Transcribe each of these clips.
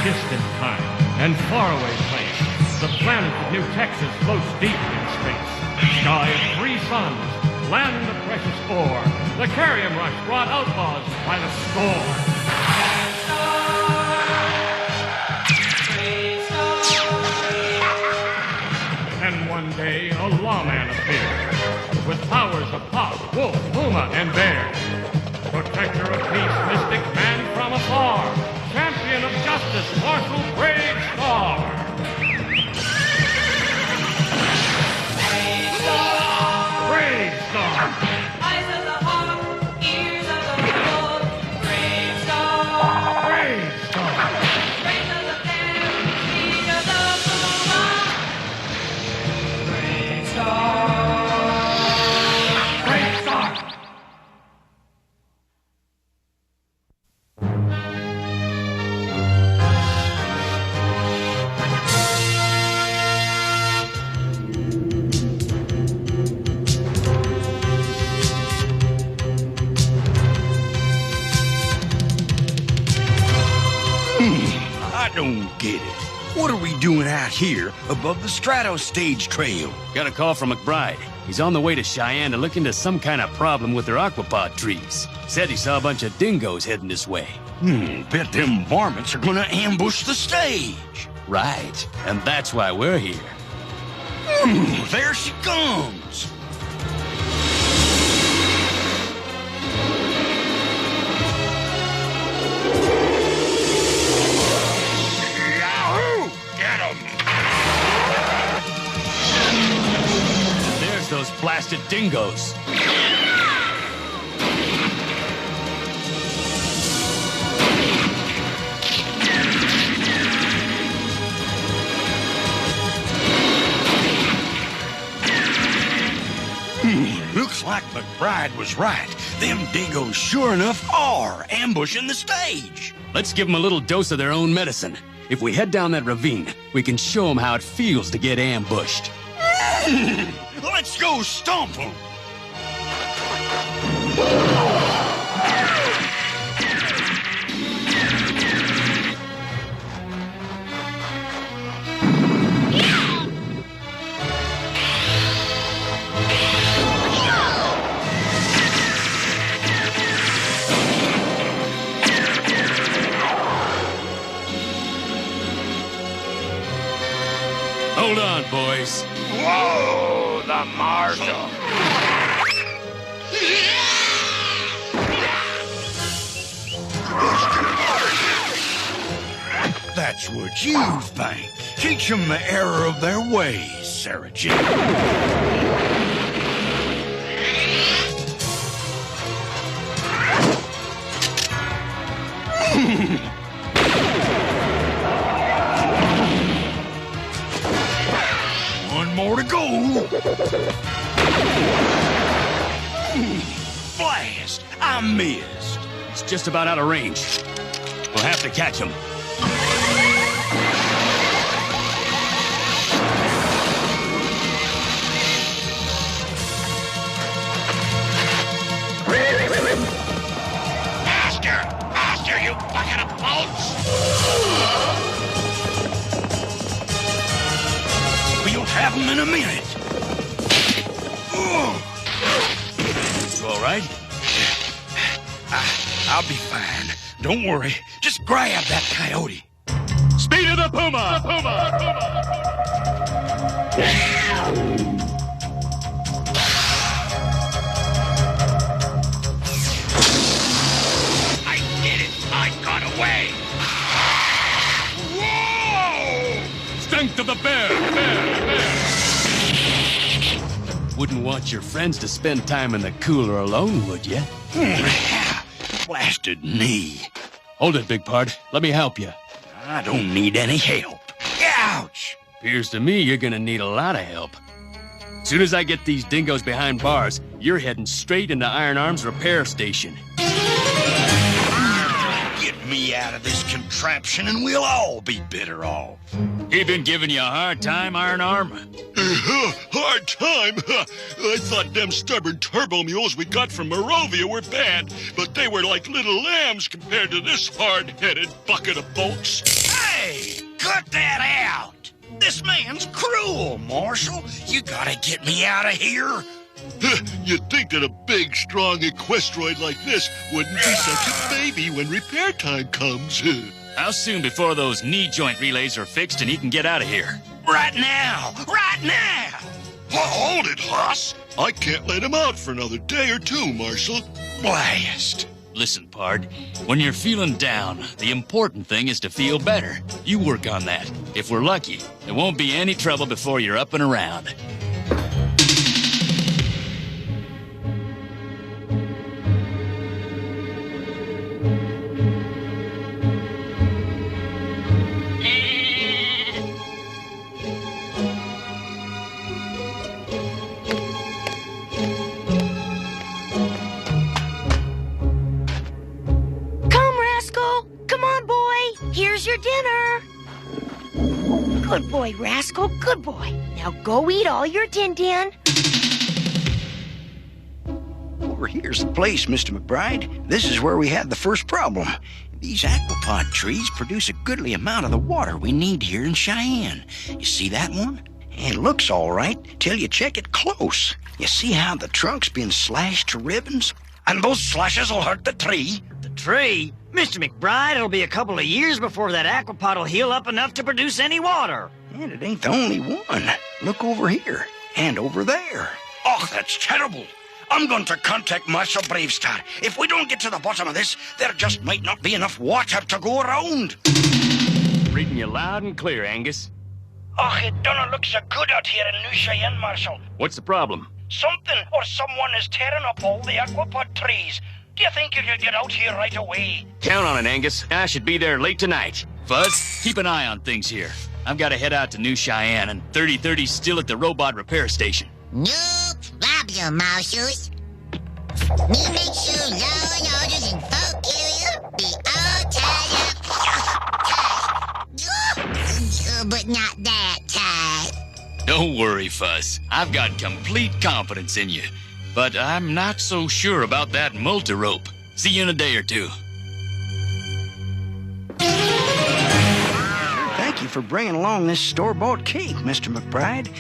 distant time and faraway place, the planet of New Texas floats deep in space. Sky of 3 suns, land of precious ore. The Carrium Rush brought outlaws by the score. And one day, a lawman appeared, with powers of hawk, wolf, puma, and bear. Protector of peace, mystic man from afar, champion of justice, Marshal Bravestarr. Bravestarr. Eyes of the hawk, ears of the wolf. Bravestarr. Bravestarr. Brains of the bear, speed of the puma. Bravestarr. Bravestarr. I don't get it. What are we doing out here above the Strato stage trail? Got a call from McBride. He's on the way to Cheyenne to look into some kind of problem with their aquapod trees. Said he saw a bunch of dingoes heading this way. Bet them varmints are gonna ambush the stage. Right. And that's why we're here. There she comes. Yahoo! Get 'em! And there's those blasted dingoes. Looks like McBride was right. Them dingoes sure enough are ambushing the stage. Let's give them a little dose of their own medicine. If we head down that ravine, we can show them how it feels to get ambushed. Let's go stomp them. Hold on, boys. Whoa, the marshal. That's what you think. Teach them the error of their ways, Sarah Jane. One more to go. Blast! I missed. It's just about out of range. We'll have to catch him. Faster, you bucket of bolts! We'll have him in a minute. You all right? I'll be fine. Don't worry. Just grab that coyote. Speed of the puma! The puma! I did it. I got away. Whoa! Strength of the bear! Wouldn't want your friends to spend time in the cooler alone, would you? Blasted knee. Hold it, Big Part. Let me help you. I don't need any help. Ouch! Appears to me you're gonna need a lot of help. Soon as I get these dingoes behind bars, you're heading straight into Iron Arm's repair station. Get me out of this contraption and we'll all be better off. He been giving you a hard time, Iron Arm? Hard time? I thought them stubborn turbo mules we got from Morovia were bad, but they were like little lambs compared to this hard-headed bucket of bolts. Hey! Hey, cut that out! This man's cruel, Marshal. You gotta get me out of here. You'd think that a big, strong equestroid like this wouldn't be such a baby when repair time comes. How soon before those knee joint relays are fixed and he can get out of here? Right now! Right now! Hold it, Hoss! I can't let him out for another day or two, Marshal. Blast! Listen, Pard, when you're feeling down, the important thing is to feel better. You work on that. If we're lucky, there won't be any trouble before you're up and around. Your dinner. Good boy, Rascal, good boy. Now go eat all your din-din. Over here's the place, Mr. McBride. This is where we had the first problem. These aquapod trees produce a goodly amount of the water we need here in Cheyenne. You see that one? It looks all right till you check it close. You see how the trunk's been slashed to ribbons? And those slashes will hurt the tree. The tree? Mr. McBride, it'll be a couple of years before that aquapod will heal up enough to produce any water. And it ain't the only one. Look over here. And over there. Oh, that's terrible. I'm going to contact Marshal Bravestarr. If we don't get to the bottom of this, there just might not be enough water to go around. Reading you loud and clear, Angus. Oh, it don't look so good out here in New Cheyenne, Marshal. What's the problem? Something or someone is tearing up all the aquapod trees. Do you think you could get out here right away? Count on it, Angus. I should be there late tonight. Fuzz, keep an eye on things here. I've got to head out to New Cheyenne, and 3030's still at the robot repair station. No problem, Marshals. Me make sure law and orders in Folk area be all tied up. But not that tight. Don't worry, Fuzz. I've got complete confidence in you. But I'm not so sure about that multi-rope. See you in a day or two. Thank you for bringing along this store-bought cake, Mr. McBride.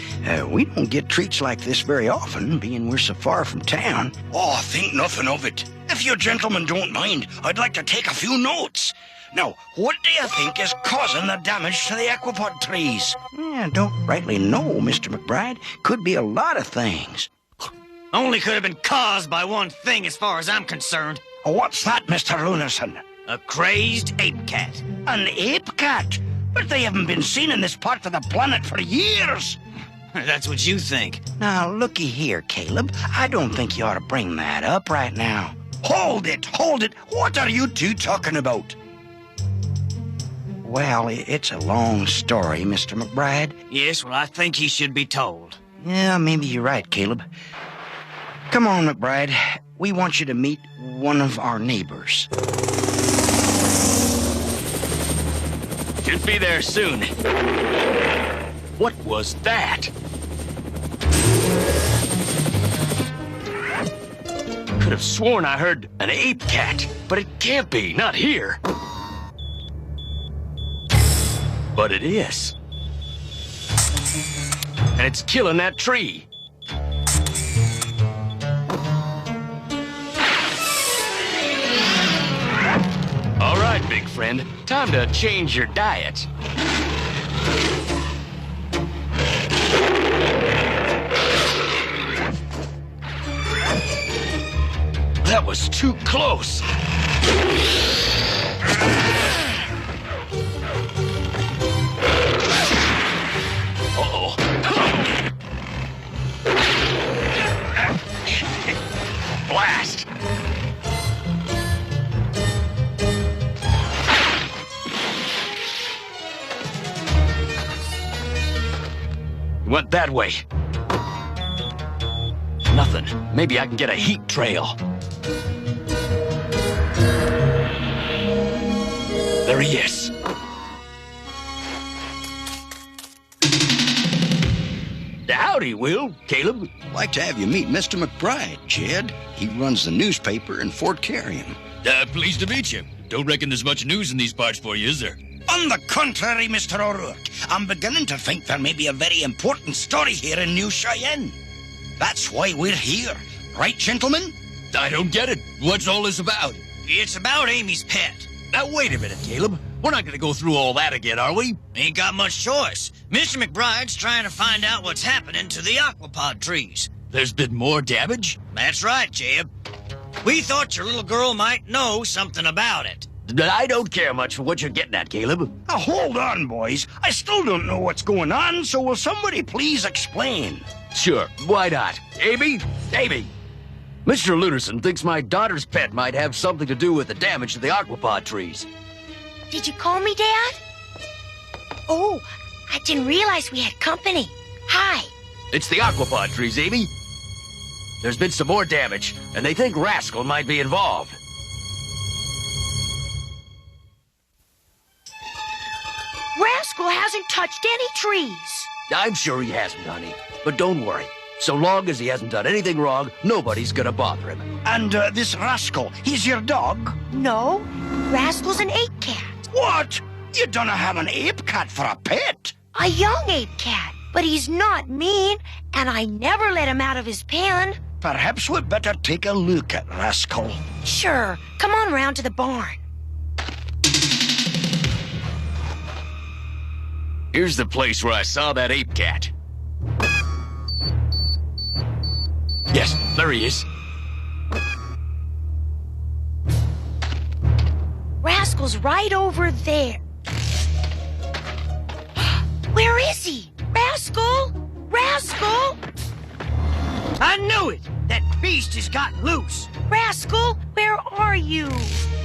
We don't get treats like this very often, being we're so far from town. Oh, think nothing of it. If you gentlemen don't mind, I'd like to take a few notes. Now, what do you think is causing the damage to the aquapod trees? I don't rightly know, Mr. McBride. Could be a lot of things. Only could have been caused by one thing as far as I'm concerned. What's that, Mr. Lunarson? A crazed ape cat. An ape cat? But they haven't been seen in this part of the planet for years. That's what you think. Now, looky here, Caleb. I don't think you ought to bring that up right now. Hold it, hold it. What are you two talking about? Well, it's a long story, Mr. McBride. Yes, well, I think he should be told. Yeah, maybe you're right, Caleb. Come on, McBride. We want you to meet one of our neighbors. Should be there soon. What was that? Could have sworn I heard an ape cat, but it can't be, not here. But it is. And it's killing that tree. All right, big friend. Time to change your diet. That was too close. Uh-oh. Blast. Went that way. Nothing. Maybe I can get a heat trail. There he is. Howdy, Will. Caleb. Like to have you meet Mr. McBride, Jed. He runs the newspaper in Fort Carrion. Pleased to meet you. Don't reckon there's much news in these parts for you, is there? On the contrary, Mr. O'Rourke, I'm beginning to think there may be a very important story here in New Cheyenne. That's why we're here. Right, gentlemen? I don't get it. What's all this about? It's about Amy's pet. Now, wait a minute, Caleb. We're not gonna go through all that again, are we? Ain't got much choice. Mr. McBride's trying to find out what's happening to the aquapod trees. There's been more damage? That's right, Jeb. We thought your little girl might know something about it. I don't care much for what you're getting at, Caleb. Now, hold on, boys. I still don't know what's going on, so will somebody please explain? Sure, why not? Amy? Amy! Mr. Luterson thinks my daughter's pet might have something to do with the damage to the aquapod trees. Did you call me, Dad? Oh, I didn't realize we had company. Hi. It's the aquapod trees, Amy. There's been some more damage, and they think Rascal might be involved. Rascal hasn't touched any trees. I'm sure he hasn't, honey. But don't worry. So long as he hasn't done anything wrong, nobody's gonna bother him. And this Rascal, he's your dog? No, Rascal's an ape cat. What? You don't have an ape cat for a pet? A young ape cat. But he's not mean, and I never let him out of his pen. Perhaps we'd better take a look at Rascal. Sure, come on round to the barn. Here's the place where I saw that ape cat. Yes, there he is. Rascal's right over there. Where is he? Rascal! Rascal! I knew it! That beast has gotten loose. Rascal, where are you?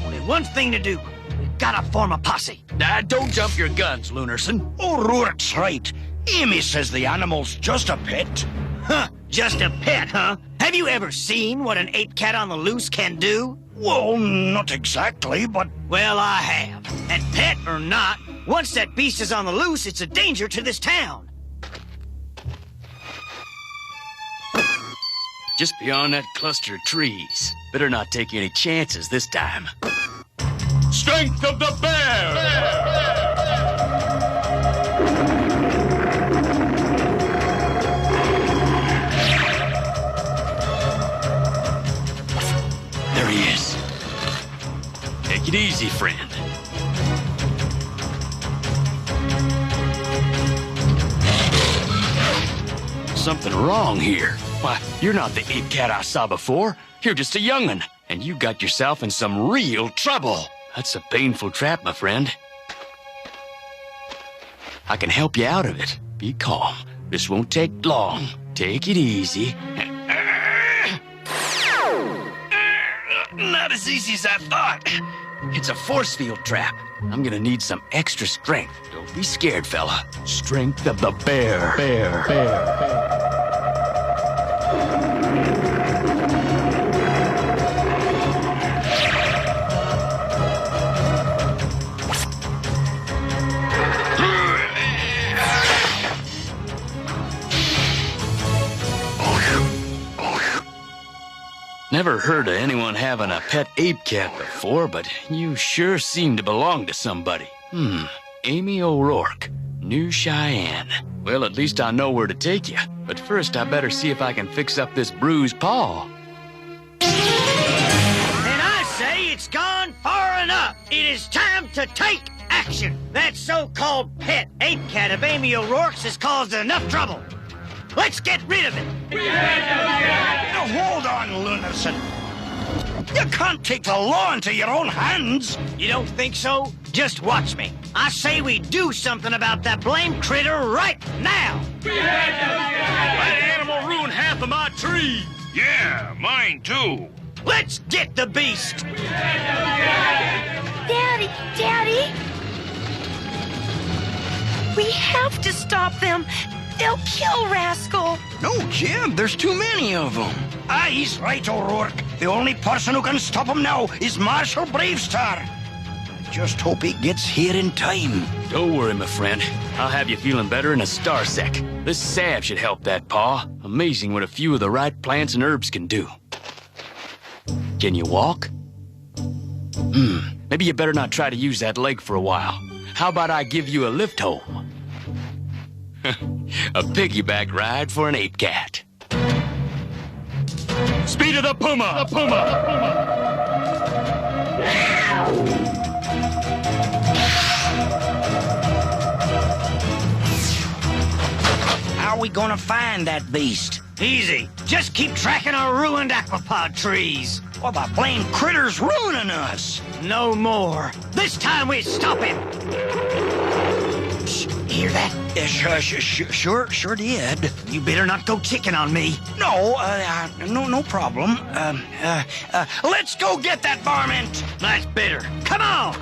Only one thing to do. We've gotta form a posse. Don't jump your guns, Lunerson. O'Rourke's right. Amy says the animal's just a pet. Huh, just a pet, huh? Have you ever seen what an ape cat on the loose can do? Well, not exactly, but... Well, I have. And pet or not, once that beast is on the loose, it's a danger to this town. Just beyond that cluster of trees. Better not take any chances this time. Strength of the bear! There he is. Take it easy, friend. Something wrong here. Why, you're not the ape cat I saw before. You're just a young'un, and you got yourself in some real trouble. That's a painful trap, my friend. I can help you out of it. Be calm. This won't take long. Take it easy. Not as easy as I thought. It's a force field trap. I'm gonna need some extra strength. Don't be scared, fella. Strength of the bear. Bear. Never heard of anyone having a pet ape cat before, but you sure seem to belong to somebody. Amy O'Rourke, New Cheyenne. Well, at least I know where to take you. But first, I better see if I can fix up this bruised paw. And I say it's gone far enough. It is time to take action. That so-called pet ape cat of Amy O'Rourke's has caused enough trouble. Let's get rid of it. Now, hold on, Lunerson. You can't take the law into your own hands. You don't think so? Just watch me. I say we do something about that blamed critter right now. That animal ruined half of my tree. Yeah, mine too. Let's get the beast. Daddy! We have to stop them. They'll kill Rascal. No, Jim, there's too many of them. Ah, he's right, O'Rourke. The only person who can stop him now is Marshal Bravestarr. I just hope he gets here in time. Don't worry, my friend. I'll have you feeling better in a star sec. This salve should help that paw. Amazing what a few of the right plants and herbs can do. Can you walk? Maybe you better not try to use that leg for a while. How about I give you a lift home? A piggyback ride for an ape cat. Speed of the puma! The puma! How are we gonna find that beast? Easy. Just keep tracking our ruined aquapod trees. Well, the blame critter's ruining us. No more. This time we stop him. Shh, hear that? Sure did. You better not go chicken on me. No, no problem. Let's go get that varmint. That's better. Come on.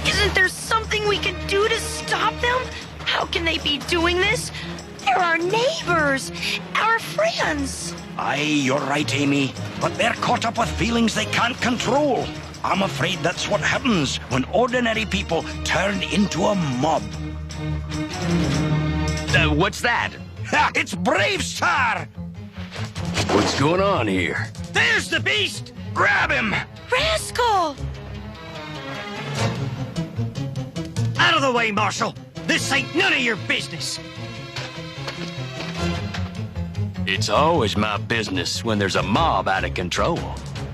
Isn't there something we can do to stop them? How can they be doing this? They're our neighbors, our friends. Aye, you're right, Amy. But they're caught up with feelings they can't control. I'm afraid that's what happens when ordinary people turn into a mob. What's that? Ha! It's Bravestarr! What's going on here? There's the beast. Grab him! Rascal! Out of the way, Marshal. This ain't none of your business. It's always my business when there's a mob out of control.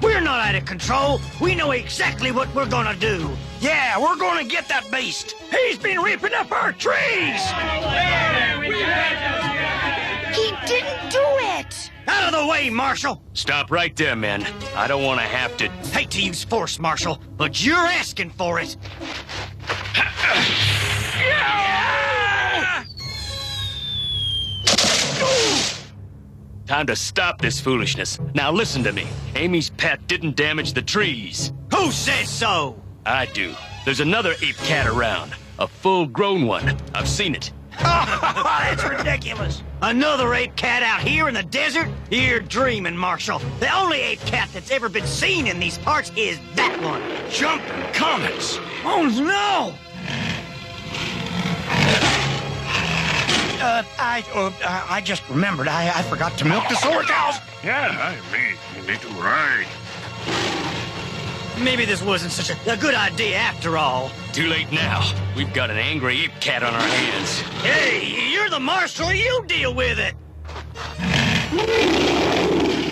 We're not out of control. We know exactly what we're gonna do. Yeah, we're gonna get that beast. He's been ripping up our trees. He didn't do it! Out of the way, Marshal. Stop right there, men. I don't want to have to... Hate to use force, Marshal, but you're asking for it. Time to stop this foolishness. Now listen to me. Amy's pet didn't damage the trees. Who says so? I do. There's another ape cat around. A full-grown one. I've seen it. That's ridiculous. Another ape cat out here in the desert? You're dreaming, Marshal. The only ape cat that's ever been seen in these parts is that one. Jumping comets. Oh, no! I just remembered. I forgot to milk the solar cows. Yeah, you need to ride. Maybe this wasn't such a good idea after all. Too late now. We've got an angry ape cat on our hands. Hey, you're the Marshal. You deal with it.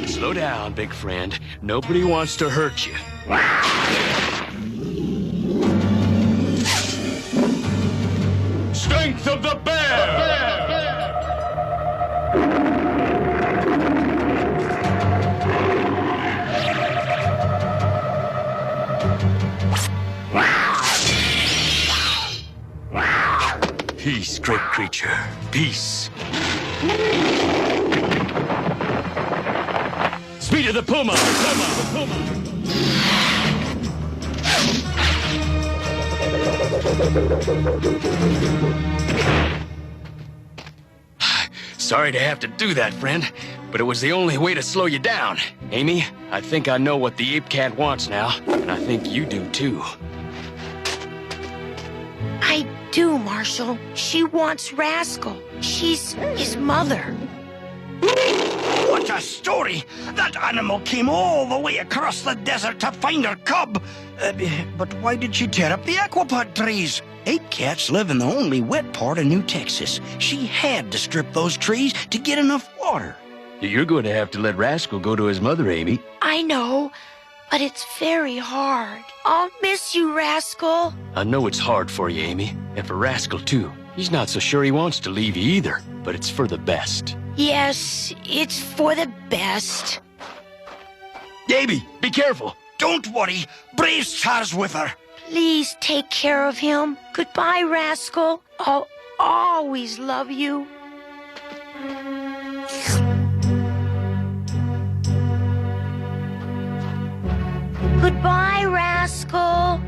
Slow down, big friend. Nobody wants to hurt you. Strength of the bear! Peace, great creature. Peace. Speed of the puma! Sorry to have to do that, friend, but it was the only way to slow you down. Amy, I think I know what the ape cat wants now, and I think you do too. I do, Marshal. She wants Rascal. She's his mother. What a story! That animal came all the way across the desert to find her cub. But why did she tear up the aquapod trees? Ape cats live in the only wet part of New Texas. She had to strip those trees to get enough water. You're going to have to let Rascal go to his mother, Amy. I know, but it's very hard. I'll miss you, Rascal. I know it's hard for you, Amy, and for Rascal, too. He's not so sure he wants to leave you either, but it's for the best. Yes, it's for the best. Amy, be careful. Don't worry, Bravestarr's with her. Please take care of him. Goodbye, Rascal. I'll always love you. Goodbye, Rascal.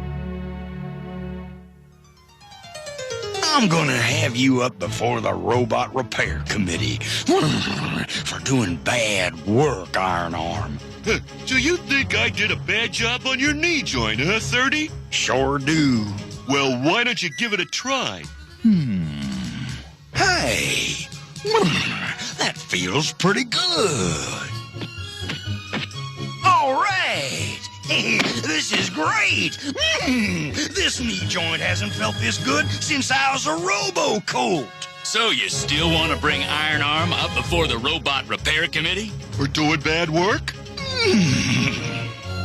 I'm gonna have you up before the Robot Repair Committee for doing bad work, Iron Arm. Huh, so you think I did a bad job on your knee joint, huh, 30? Sure do. Well, why don't you give it a try? Hey, that feels pretty good. All right. This is great. This knee joint hasn't felt this good since I was a robo-colt. So you still want to bring Iron Arm up before the Robot Repair Committee? For doing bad work?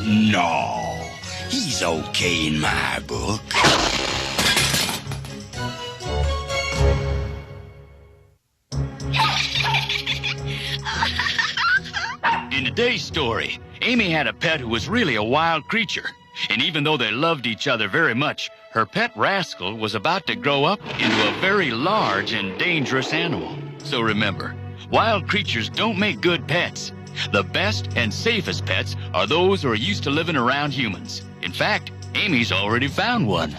No, he's okay in my book. In today's story, Amy had a pet who was really a wild creature. And even though they loved each other very much, her pet Rascal was about to grow up into a very large and dangerous animal. So remember, wild creatures don't make good pets. The best and safest pets are those who are used to living around humans. In fact, Amy's already found one.